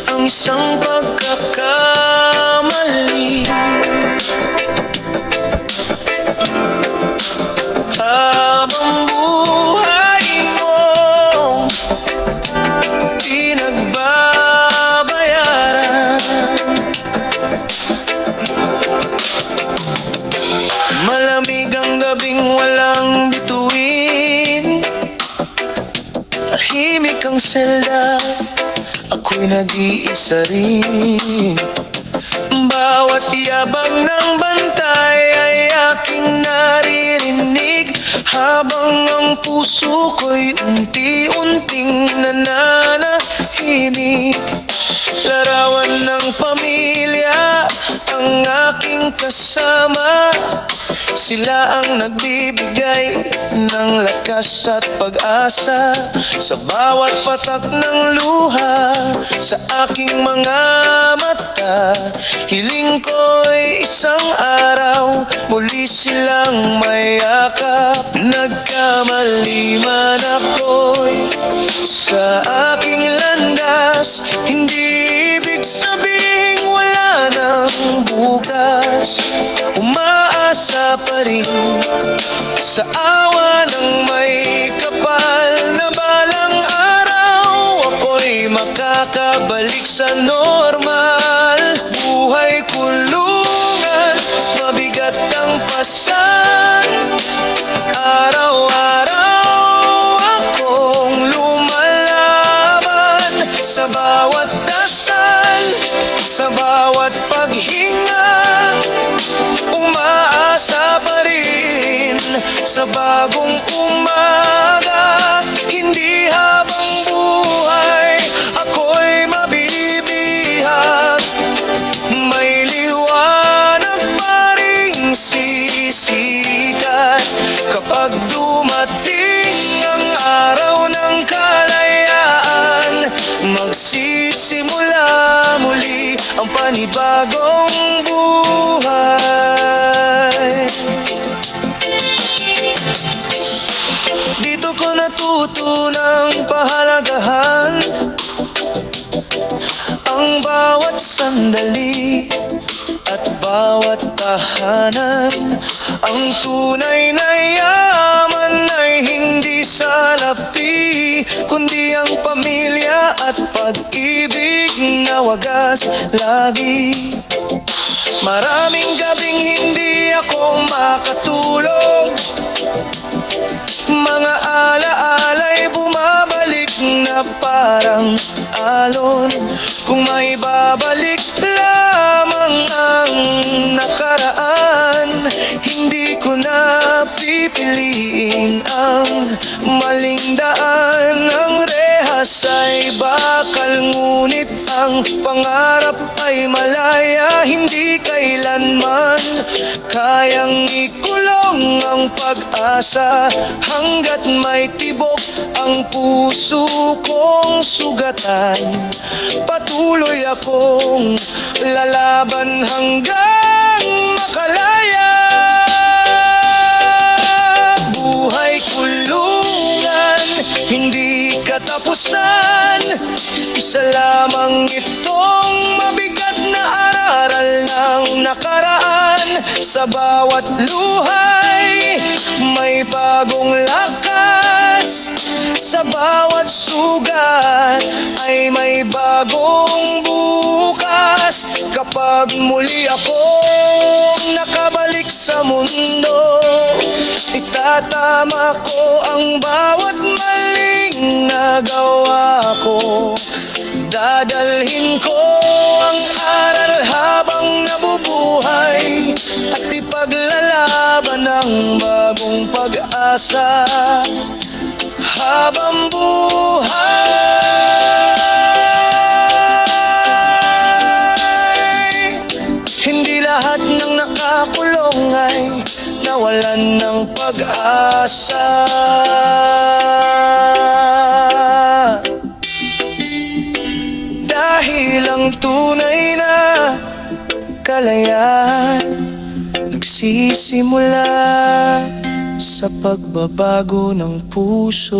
ang isang pagkakamali. Habang buhay mo pinagbabayaran, malamig ang gabing walang bituin, tahimik ang selda, ako'y nag-iisa rin. Bawat yabang ng bantay ay aking naririnig, habang ang puso ko'y unti-unting nananahimik. Larawan ng pamilya ang aking kasama, sila ang nagbibigay ng lakas at pag-asa sa bawat patak ng luha sa aking mga mata. Hiling ko'y isang araw muli silang mayakap. Nagkamali man ako'y sa aking landas, hindi ibig sabing wala nang bukas. Umaasa pa rin sa awa ng may kapal na balang araw ako'y makakabalik sa normal. Buhay kulungan, mabigat ang pasan, araw-araw akong lumalaban sa bawat dasal, sa bawat paghinga. Umaasa pa rin sa bagong umaga, hindi habang buhay ako'y mabibihag. May liwanag pa ring sisikat kapag dumating ang araw ng kalayaan. Magsisimula muli ang panibagong buhay. Dito ko natutunang pahalagahan ang bawat sandali at bawat tahanan. Ang tunay na yaman ay hindi salapi, kundi ang pamilya at pag-ibig na wagas lagi. Maraming gabing hindi ako makatulog, mga alaala'y bumabalik na parang alon. Kung may babalik lamang ang nakaraan, hindi ko na pipiliin ang maling daan. Ang rehas ay bakal, ngunit ang pangarap ay malaya. Hindi kailanman kayang ikulong ang pag-asa, hanggat may tibok ang puso kong sugatan. Patuloy akong lalaban hanggang makalaya. Buhay kulungan, hindi katapusan, isa lamang itong mabigat na aral ng nakaraan. Sa bawat luhay may bagong lakas, sa bawat sugat ay may bagong bukas. Kapag muli akong nakabalik sa mundo, itatama ko ang bawat maling nagawa ko. Dadalhin ko ang aral habang nabubuhay, at ipaglalaban ang bagong pag-asa habang buhay. Hindi lahat ng nakakulong ay nawalan ng pag-asa. Dahil ang tunay na kalayaan nagsisimula sa pagbabago ng puso.